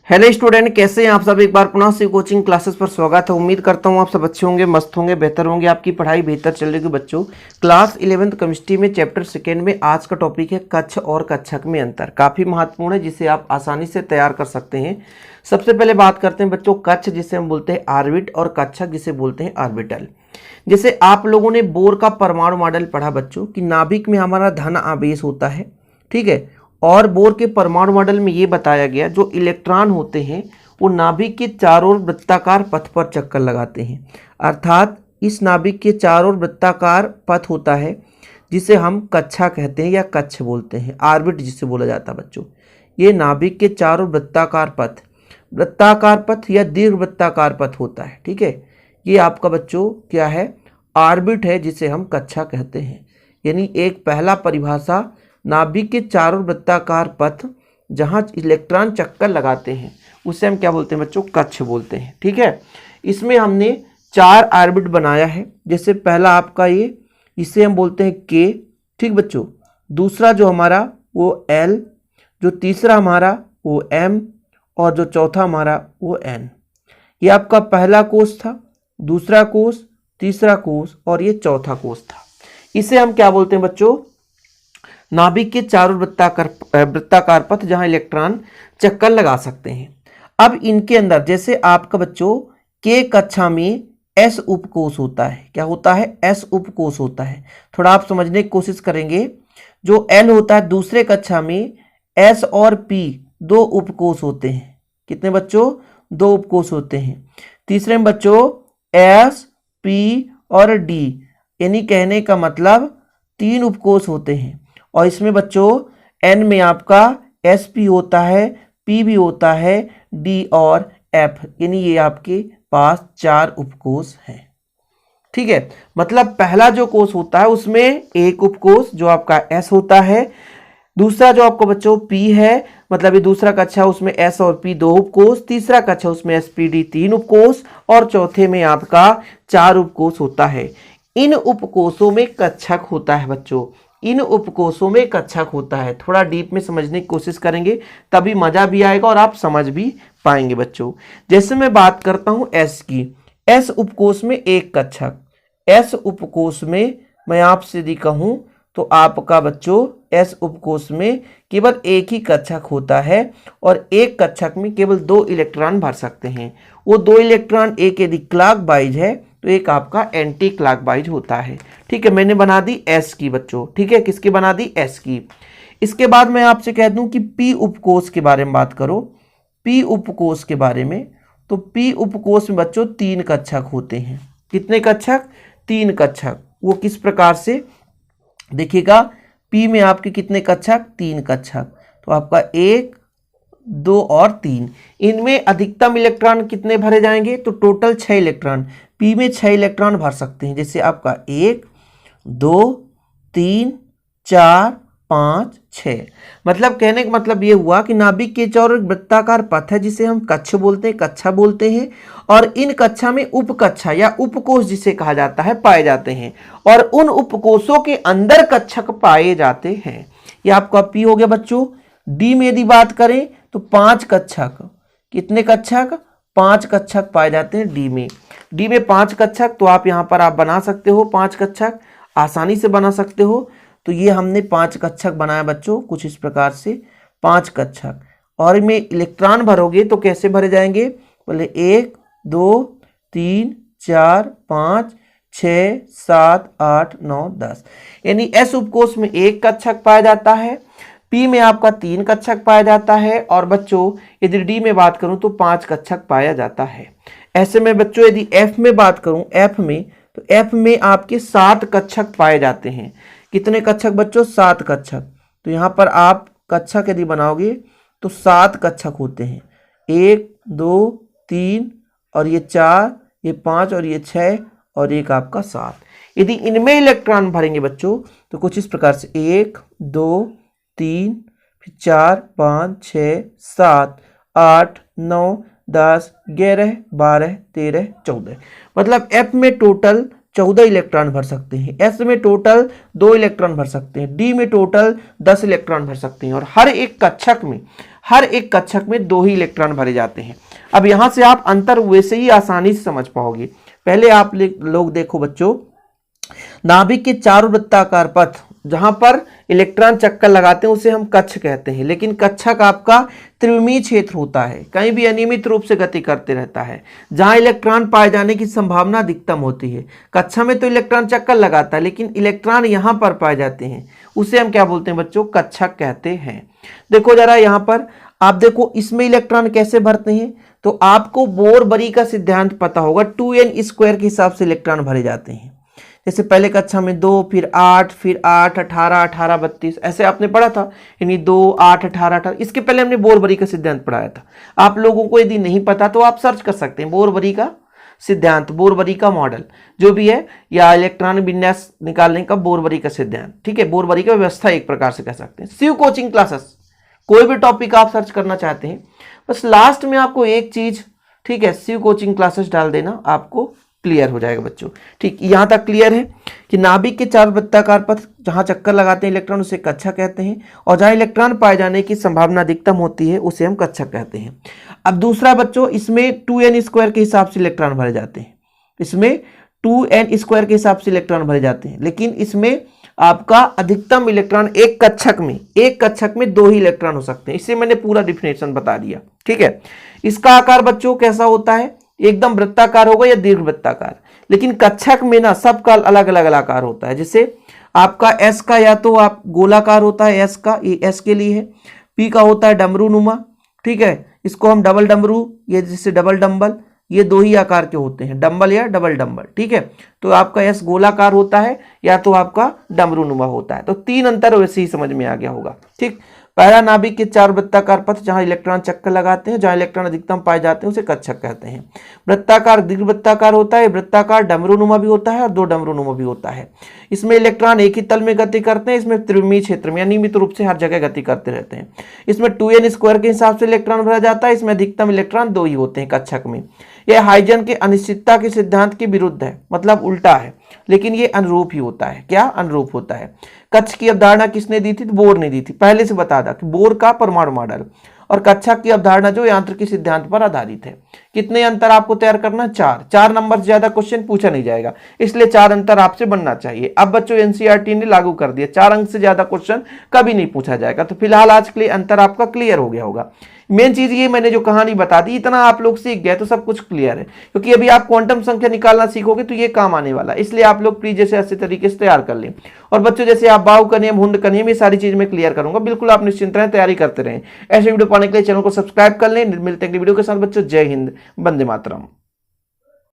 Hello student, कैसे हैं आप सब। एक बार पुनः से कोचिंग क्लासेस पर स्वागत है। उम्मीद करता हूं आप सब अच्छे होंगे, मस्त होंगे, बेहतर होंगे, आपकी पढ़ाई बेहतर चल रही है। बच्चों, क्लास 11th केमिस्ट्री में चैप्टर सेकेंड में आज का टॉपिक है कक्ष और कक्षक में अंतर। काफ़ी महत्वपूर्ण है, जिसे आप आसानी से तैयार कर सकते हैं। सबसे पहले बात करते हैं बच्चों कक्ष, जिसे हम बोलते हैं ऑर्बिट, और कक्षक जिसे बोलते हैं ऑर्बिटल। जैसे आप लोगों ने बोर का परमाणु मॉडल पढ़ा बच्चों कि नाभिक में हमारा धन आवेश होता है, ठीक है। और बोर के परमाणु मॉडल में ये बताया गया जो इलेक्ट्रॉन होते हैं वो नाभिक के चारों ओर वृत्ताकार पथ पर चक्कर लगाते हैं। अर्थात इस नाभिक के चारों ओर वृत्ताकार पथ होता है जिसे हम कक्षा कहते हैं या कक्ष बोलते हैं, ऑर्बिट जिसे बोला जाता है बच्चों। ये नाभिक के चारों ओर वृत्ताकार पथ या दीर्घ वृत्ताकार पथ होता है, ठीक है। ये आपका बच्चों क्या है, ऑर्बिट है, जिसे हम कक्षा कहते हैं। यानी एक पहला परिभाषा, नाभिक के चारों वृत्ताकार पथ जहां इलेक्ट्रॉन चक्कर लगाते हैं उसे हम क्या बोलते हैं बच्चों, कक्ष बोलते हैं, ठीक है। इसमें हमने 4 ऑर्बिट बनाया है। जैसे पहला आपका ये, इसे हम बोलते हैं के, ठीक बच्चों। दूसरा जो हमारा वो एल, जो तीसरा हमारा वो एम, और जो चौथा हमारा वो एन। ये आपका पहला कोष था, दूसरा कोष, तीसरा कोष और ये चौथा कोष था। इसे हम क्या बोलते हैं बच्चों, नाभिक के चारों वृत्ताकार पथ जहां इलेक्ट्रॉन चक्कर लगा सकते हैं। अब इनके अंदर जैसे आपका बच्चों के कक्षा में एस उपकोष होता है। क्या होता है, एस उपकोष होता है। थोड़ा आप समझने की कोशिश करेंगे। जो एल होता है दूसरे कक्षा में एस और पी 2 उपकोष होते हैं। कितने बच्चों, 2 उपकोष होते हैं। तीसरे में बच्चों एस, पी और डी, यानी कहने का मतलब 3 उपकोष होते हैं। और इसमें बच्चों एन में आपका एस पी होता है, पी भी होता है, डी और एफ, यानी ये आपके पास 4 उपकोष हैं, ठीक है। मतलब पहला जो कोष होता है उसमें एक उपकोष जो आपका एस होता है। दूसरा जो आपको बच्चों पी है, मतलब ये दूसरा कक्षा, उसमें एस और पी 2 उपकोष। तीसरा कक्षा उसमें एस पी डी 3 उपकोष, और चौथे में आपका 4 उपकोष होता है। इन उपकोषों में कक्षक होता है बच्चों, इन उपकोषों में कक्षक होता है। थोड़ा डीप में समझने की कोशिश करेंगे तभी मजा भी आएगा और आप समझ भी पाएंगे बच्चों। जैसे मैं बात करता हूं एस की, एस उपकोष में एक कक्षक। एस उपकोष में मैं आपसे यदि कहूं तो आपका बच्चों एस उपकोष में केवल एक ही कक्षक होता है, और एक कक्षक में केवल 2 इलेक्ट्रॉन भर सकते हैं। वो 2 इलेक्ट्रॉन, एक यदि क्लॉकवाइज है तो एक आपका एंटी क्लॉकवाइज होता है, ठीक है। मैंने बना दी एस की बच्चों, ठीक है। किसकी बना दी, एस की। इसके बाद मैं आपसे कह दूं कि पी उपकोष के बारे में बात करो। पी उपकोष के बारे में, तो पी उपकोष में बच्चों 3 कक्षक होते हैं। कितने कक्षक, 3 कक्षक। वो किस प्रकार से देखिएगा, पी में आपके कितने कक्षक, 3 कक्षक। तो आपका 1, 2 और 3। इनमें अधिकतम इलेक्ट्रॉन कितने भरे जाएंगे, तो टोटल 6 इलेक्ट्रॉन। पी में 6 इलेक्ट्रॉन भर सकते हैं। जैसे आपका 1, 2, 3, 4, 5, 6। मतलब कहने का मतलब ये हुआ कि नाभिक के चारों वृत्ताकार पथ है जिसे हम कक्ष बोलते हैं, कक्षा बोलते हैं। और इन कक्षा में उपकक्षा या उपकोष जिसे कहा जाता है पाए जाते हैं, और उन उपकोषों के अंदर कक्षक पाए जाते हैं। ये आपका पी हो गया बच्चों। डी में यदि बात करें तो 5 कक्षक। कितने कक्षक, 5 कक्षक पाए जाते हैं डी में। डी में 5 कक्षक, तो आप यहाँ पर आप बना सकते हो 5 कक्षक, आसानी से बना सकते हो। तो ये हमने 5 कक्षक बनाया बच्चों, कुछ इस प्रकार से 5 कक्षक। और इनमें इलेक्ट्रॉन भरोगे तो कैसे भरे जाएंगे, बोले 1, 2, 3, 4, 5, 6, 7, 8, 9, 10। यानी एस उपकोष में 1 कक्षक पाया जाता है, पी में आपका 3 कक्षक पाया जाता है, और बच्चों यदि डी में बात करूं तो 5 कक्षक पाया जाता है। ऐसे में बच्चों यदि एफ में बात करूं, एफ में, तो एफ में आपके 7 कक्षक पाए जाते हैं। कितने कक्षक बच्चों, 7 कक्षक। तो यहाँ पर आप कक्षक यदि बनाओगे तो 7 कक्षक होते हैं। 1, 2, 3 और ये 4, ये 5 और ये 6 और एक आपका 7। यदि इनमें इलेक्ट्रॉन भरेंगे बच्चों तो कुछ इस प्रकार से 1, 2, 3, फिर 4, 5, 6, 7, 8, 9, 10, 11, 12, 13, 14। मतलब एफ में टोटल 14 इलेक्ट्रॉन भर सकते हैं, S में टोटल 2 इलेक्ट्रॉन भर सकते हैं, D में टोटल 10 इलेक्ट्रॉन भर सकते हैं और हर एक कक्षक में 2 ही इलेक्ट्रॉन भरे जाते हैं। अब यहां से आप अंतर वैसे ही आसानी से समझ पाओगे। पहले आप लोग देखो बच्चों, नाभिक के चारों वृत्ताकार पथ जहां पर इलेक्ट्रॉन चक्कर लगाते हैं उसे हम कक्ष कहते हैं, लेकिन कक्षक आपका त्रिविमीय क्षेत्र होता है, कहीं भी अनियमित रूप से गति करते रहता है, जहां इलेक्ट्रॉन पाए जाने की संभावना अधिकतम होती है। कक्षा में तो इलेक्ट्रॉन चक्कर लगाता है, लेकिन इलेक्ट्रॉन यहां पर पाए जाते हैं, उसे हम क्या बोलते हैं बच्चों? कक्षक कहते हैं। देखो जरा यहां पर आप देखो, इसमें इलेक्ट्रॉन कैसे भरते हैं, तो आपको बोर-बरी का सिद्धांत पता होगा, 2n² के हिसाब से इलेक्ट्रॉन भरे जाते हैं। जैसे पहले कक्षा में 2, फिर 8, फिर 8, 18, 18, 32, ऐसे आपने पढ़ा था, यानी 2, 8, 18, 18। इसके पहले हमने बोर-बरी का सिद्धांत पढ़ाया था। आप लोगों को यदि नहीं पता तो आप सर्च कर सकते हैं, बोर-बरी का सिद्धांत, बोर-बरी का मॉडल जो भी है, या इलेक्ट्रॉनिक विन्यास निकालने का बोर-बरी का सिद्धांत, ठीक है, बोर-बरी का व्यवस्था एक प्रकार से कह सकते हैं। शिव कोचिंग क्लासेस, कोई भी टॉपिक आप सर्च करना चाहते हैं, बस लास्ट में आपको एक चीज, ठीक है, शिव कोचिंग क्लासेस डाल देना, आपको क्लियर हो जाएगा बच्चों। ठीक, यहां तक क्लियर है कि नाभिक के चार वृत्ताकार पथ जहां चक्कर लगाते हैं इलेक्ट्रॉन उसे कक्षक कहते हैं, और जहां इलेक्ट्रॉन पाए जाने की संभावना अधिकतम होती है उसे हम कक्षक कहते हैं। अब दूसरा बच्चों, इसमें 2n² के हिसाब से इलेक्ट्रॉन भरे जाते हैं, इसमें 2n² के हिसाब से इलेक्ट्रॉन भरे जाते हैं, लेकिन इसमें आपका अधिकतम इलेक्ट्रॉन एक कक्षक में 2 ही इलेक्ट्रॉन हो सकते हैं। इससे मैंने पूरा डिफिनेशन बता दिया, ठीक है। इसका आकार बच्चों कैसा होता है? एकदम वृत्ताकार होगा या दीर्घ वृत्ताकार, लेकिन कक्षक में ना सबका अलग अलग आकार होता है। जैसे आपका S का या तो आप गोलाकार होता है, S का, ये S के लिए है। P का होता है डमरू नुमा, ठीक है, इसको हम डबल डमरू, ये जैसे डबल डंबल, ये 2 ही आकार के होते हैं, डंबल या डबल डंबल, ठीक है। तो आपका S गोलाकार होता है या तो आपका डमरू नुमा होता है। तो 3 अंतर वैसे ही समझ में आ गया होगा, ठीक। पहला, नाभिक के 4 वृत्ताकार पथ जहां इलेक्ट्रॉन चक्कर लगाते हैं, जहां इलेक्ट्रॉन अधिकतम पाए जाते हैं उसे कक्षक कहते हैं। वृत्ताकार दीर्घ वृत्ताकार होता है, वृत्ताकार डमरूनुमा भी होता है और 2 डमरूनुमा भी होता है। इसमें इलेक्ट्रॉन एक ही तल में गति करते हैं, इसमें त्रिविमीय क्षेत्र में नियमित रूप से हर जगह गति करते रहते हैं। इसमें 2n² के हिसाब से इलेक्ट्रॉन भरा जाता है, इसमें अधिकतम इलेक्ट्रॉन 2 ही होते हैं कक्षक में। यह हाइजन के अनिश्चितता के सिद्धांत के विरुद्ध है, मतलब उल्टा है, लेकिन ये अनुरूप ही होता है। क्या अनुरूप होता है? कक्ष की अवधारणा किसने दी थी? बोर ने दी थी। पहले से बता था कि बोर का परमाणु मॉडल और कक्षक की अवधारणा जो यांत्रिकी सिद्धांत पर आधारित है। कितने अंतर आपको तैयार करना? 4 नंबर से ज्यादा क्वेश्चन पूछा नहीं जाएगा, इसलिए 4 अंतर आपसे बनना चाहिए। अब बच्चों एनसीईआरटी ने लागू कर दिया, 4 अंक से ज्यादा क्वेश्चन कभी नहीं पूछा जाएगा। तो फिलहाल आज के लिए अंतर आपका क्लियर हो गया होगा। मेन चीज ये मैंने जो कहानी बता दी, इतना आप लोग सीख गए तो सब कुछ क्लियर है, क्योंकि अभी आप क्वांटम संख्या निकालना सीखोगे तो ये काम आने वाला है। इसलिए आप लोग प्लीज जैसे अच्छे तरीके से तैयार कर लें। और बच्चों जैसे आप बाहु का नियम, हुंड का नियम, ये सारी चीज मैं क्लियर करूंगा, बिल्कुल आप निश्चिंत रहें, तैयारी करते रहें। ऐसे वीडियो पाने के लिए चैनल को सब्सक्राइब कर लें। मिलते हैं अगली वीडियो के साथ बच्चों। जय हिंद, वंदे मातरम।